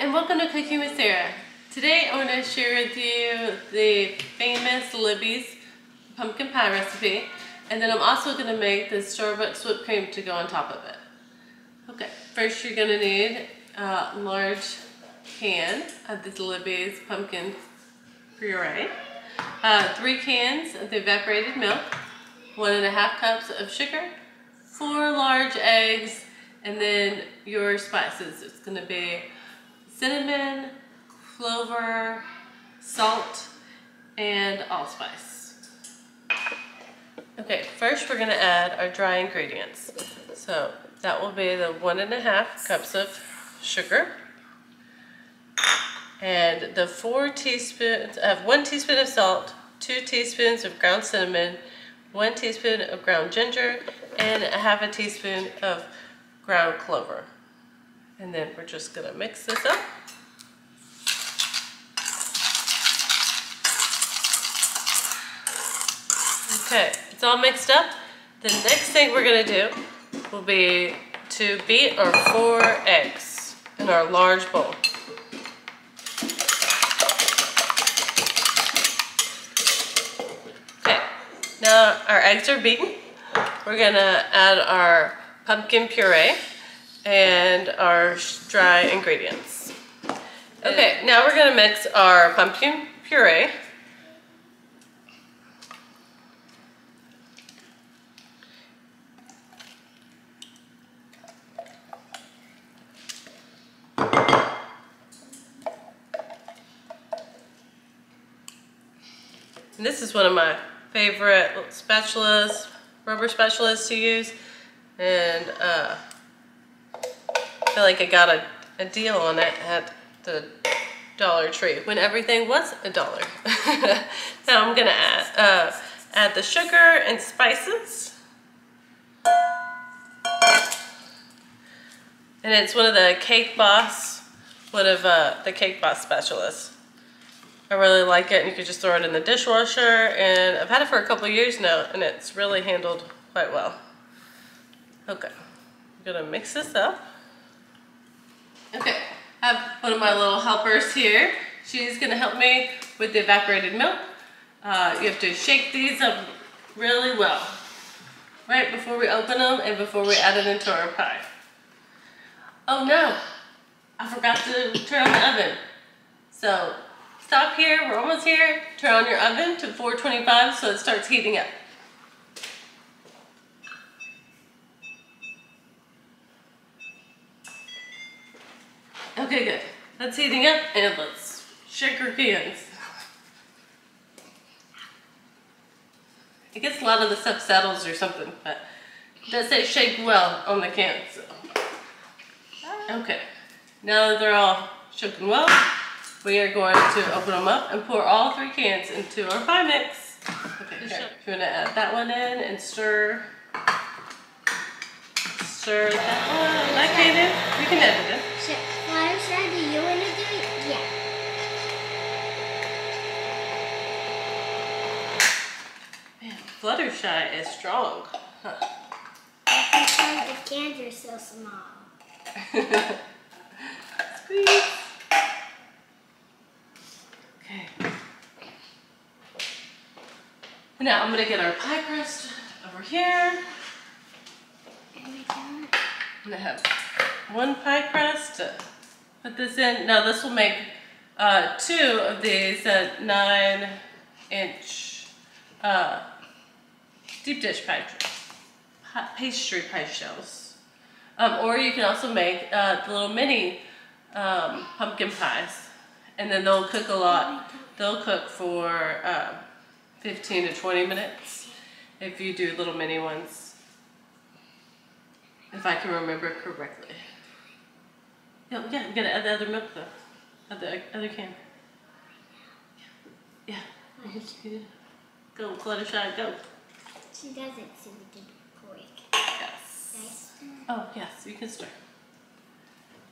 and welcome to Cooking with Sarah. Today I want to share with you the famous Libby's pumpkin pie recipe, and then I'm also going to make the Starbucks whipped cream to go on top of it. Okay, first you're going to need a large can of this Libby's pumpkin puree, 3 cans of the evaporated milk, 1.5 cups of sugar, 4 large eggs, and then your spices. It's going to be cinnamon, clover, salt, and allspice. Okay, first we're going to add our dry ingredients. So that will be the 1.5 cups of sugar and the 4 teaspoons of 1 teaspoon of salt, 2 teaspoons of ground cinnamon, 1 teaspoon of ground ginger, and 1/2 teaspoon of ground clover. And then we're just going to mix this up. Okay, it's all mixed up. The next thing we're going to do will be to beat our 4 eggs in our large bowl. Okay, now our eggs are beaten. We're going to add our pumpkin puree and our dry ingredients. Okay, now we're going to mix our pumpkin puree. And this is one of my favorite spatulas, rubber spatulas to use, and I feel like I got a deal on it at the Dollar Tree when everything was $1. Now I'm gonna add the sugar and spices, and it's one of the Cake Boss spatulas. I really like it, and you can just throw it in the dishwasher, and I've had it for a couple of years now, and it's really handled quite well. Okay, I'm gonna mix this up. Okay, I have one of my little helpers here. She's gonna help me with the evaporated milk. You have to shake these up really well, right before we open them and before we add it into our pie. Oh no, I forgot to turn on the oven. So stop here, we're almost here. Turn on your oven to 425 so it starts heating up. Okay, good. That's heating up, and let's shake our cans. I guess a lot of the stuff settles or something, but it does say shake well on the can. So. Okay, now that they're all shaken well, we are going to open them up and pour all 3 cans into our pie mix. Okay, here. You're gonna add that one in and stir that one. That can in. You can add it in. Fluttershy, do you want to do it? Yeah. Man, Fluttershy is strong. Huh. That's because the cans are so small. Squeeze. Okay. Now I'm gonna get our pie crust over here. I'm gonna have 1 pie crust to put this in. Now this will make 2 of these 9-inch deep dish pastry pie shells. Or you can also make the little mini pumpkin pies, and then they'll cook a lot. They'll cook for 15 to 20 minutes if you do little mini ones, if I can remember correctly. Yeah, I'm gonna add the other milk though. Add the other can. Yeah. Go, Fluttershy, go. She does it so we can quick. Yes. Nice. Oh, yes, you can start.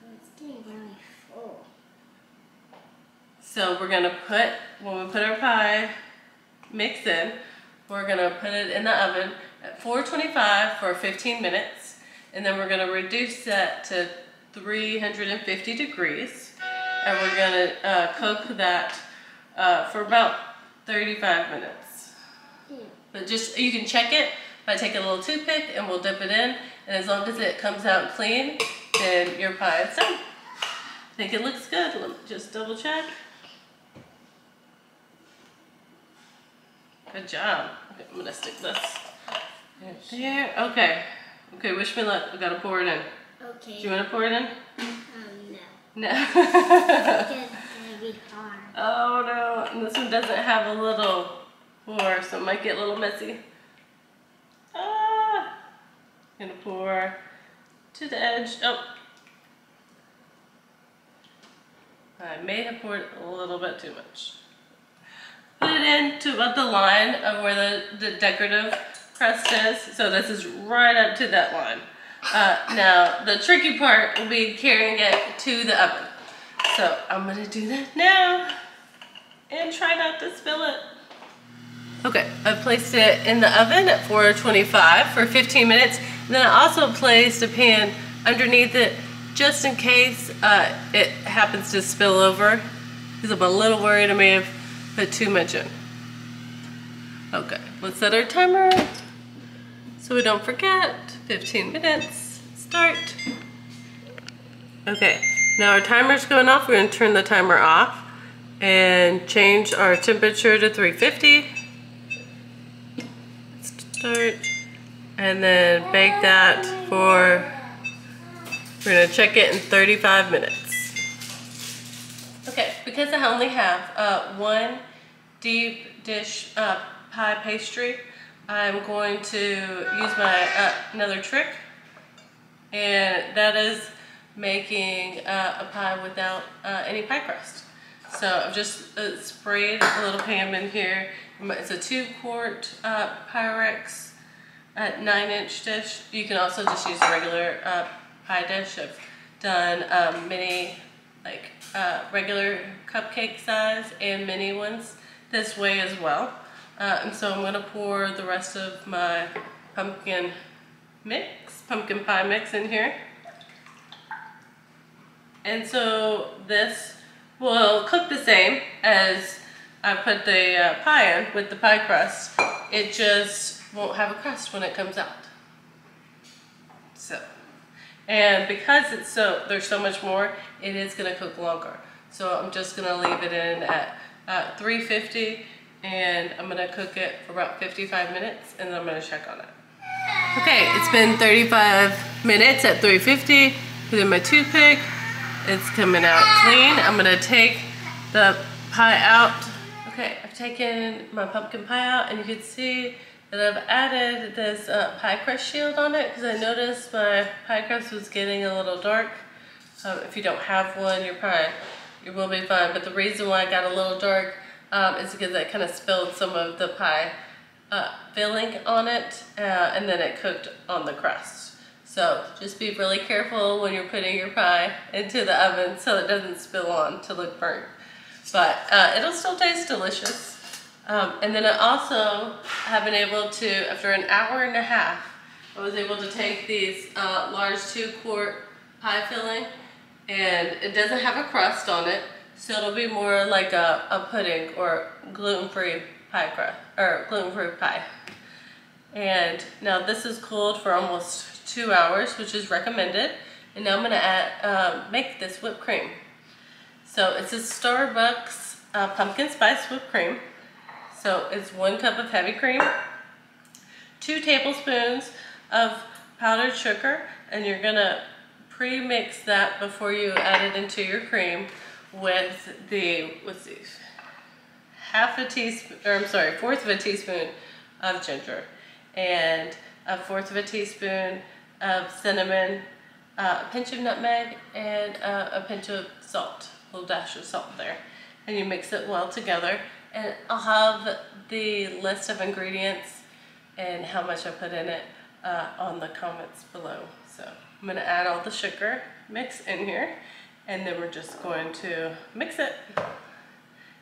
It's getting really full. So we're gonna put, when we put our pie mix in, we're gonna put it in the oven at 425 for 15 minutes, and then we're gonna reduce that to 350 degrees. and we're gonna cook that for about 35 minutes. But just, you can check it by taking a little toothpick and we'll dip it in, and as long as it comes out clean, then your pie is done. I think it looks good. Let me just double check. Good job. Okay, I'm gonna stick this there. Okay. Okay, wish me luck. We gotta pour it in. Okay. Do you wanna pour it in? No. No. It's gonna be hard. Oh no, and this one doesn't have a little pour, so it might get a little messy. Ah! Gonna pour to the edge. Oh. I may have poured a little bit too much. Put it in to about the line of where the decorative crust is. So this is right up to that line. Now, the tricky part will be carrying it to the oven. So I'm gonna do that now and try not to spill it. Okay, I've placed it in the oven at 425 for 15 minutes. And then I also placed a pan underneath it just in case it happens to spill over, because I'm a little worried I may have put too much in. Okay, let's set our timer so we don't forget. 15 minutes, start. Okay, now our timer's going off. We're gonna turn the timer off and change our temperature to 350. Start, and then bake that for, we're gonna check it in 35 minutes. Okay, because I only have one deep dish pie pastry, I'm going to use my another trick, and that is making a pie without any pie crust. So I've just sprayed a little pan in here. It's a 2-quart Pyrex 9-inch dish. You can also just use a regular pie dish. I've done mini, like regular cupcake size and mini ones this way as well. And so I'm gonna pour the rest of my pumpkin pie mix in here. And so this will cook the same as I put the pie in with the pie crust. It just won't have a crust when it comes out. So, and because there's so much more, it is gonna cook longer. So I'm just gonna leave it in at 350, and I'm gonna cook it for about 55 minutes, and then I'm gonna check on it. Okay, it's been 35 minutes at 350. Put in my toothpick. It's coming out clean. I'm gonna take the pie out. Okay, I've taken my pumpkin pie out, and you can see that I've added this pie crust shield on it, because I noticed my pie crust was getting a little dark. If you don't have one, you will be fine. But the reason why I got a little dark is because I kind of spilled some of the pie filling on it, and then it cooked on the crust. So just be really careful when you're putting your pie into the oven so it doesn't spill on to look burnt. But it'll still taste delicious. And then I also have been able to, after an hour and a half, I was able to take these large 2-quart pie filling, and it doesn't have a crust on it, so it'll be more like a pudding or gluten-free pie crust, or gluten-free pie. And now this is cooled for almost 2 hours, which is recommended. And now I'm gonna make this whipped cream. So it's a Starbucks pumpkin spice whipped cream. So it's 1 cup of heavy cream, 2 tablespoons of powdered sugar, and you're gonna pre-mix that before you add it into your cream with the, let's see, 1/4 of a teaspoon of ginger, and 1/4 of a teaspoon of cinnamon, a pinch of nutmeg, and a pinch of salt, a little dash of salt there. And you mix it well together. And I'll have the list of ingredients and how much I put in it on the comments below. So I'm gonna add all the sugar mix in here, and then we're just going to mix it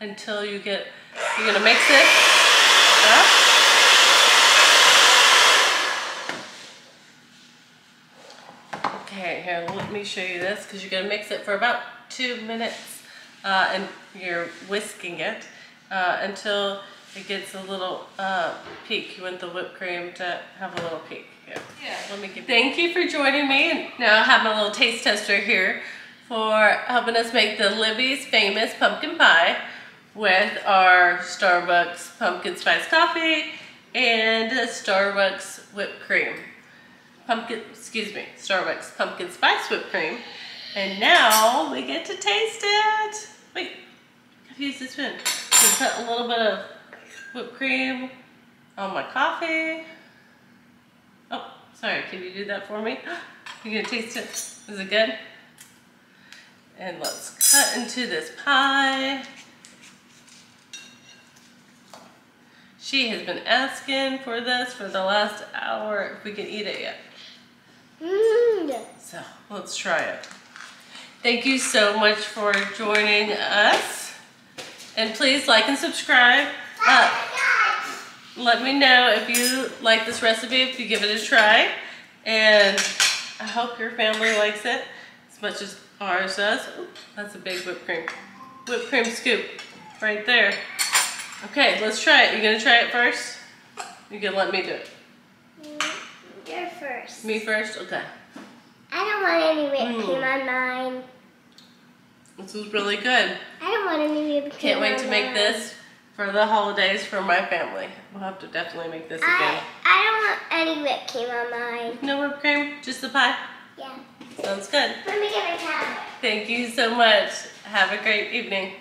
until you're gonna mix it up. Okay, here, let me show you this, because you're gonna mix it for about 2 minutes and you're whisking it until it gets a little peak. You want the whipped cream to have a little peak. Yeah. Let me give. Thank you for joining me. And now I have my little taste tester here for helping us make the Libby's famous pumpkin pie with our Starbucks pumpkin spice coffee and Starbucks whipped cream. Starbucks pumpkin spice whipped cream. And now we get to taste it. Wait, I've used this spoon. So put a little bit of whipped cream on my coffee. Oh, sorry, can you do that for me? You're gonna taste it. Is it good? And let's cut into this pie. She has been asking for this for the last hour if we can eat it yet. So let's try it. Thank you so much for joining us. And please like and subscribe. Let me know if you like this recipe, if you give it a try. And I hope your family likes it as much as ours does. Ooh, that's a big whipped cream. Whipped cream scoop right there. Okay, let's try it. You gonna try it first? You gonna let me do it? You're first. Me first? Okay. I don't want any whipped cream on mine. This is really good. I don't want any whipped cream. Can't wait to make this for the holidays for my family. We'll have to definitely make this again. I don't want any whipped cream on mine. No whipped cream? Just the pie? Yeah. Sounds good. Let me get my tablet. Thank you so much. Have a great evening.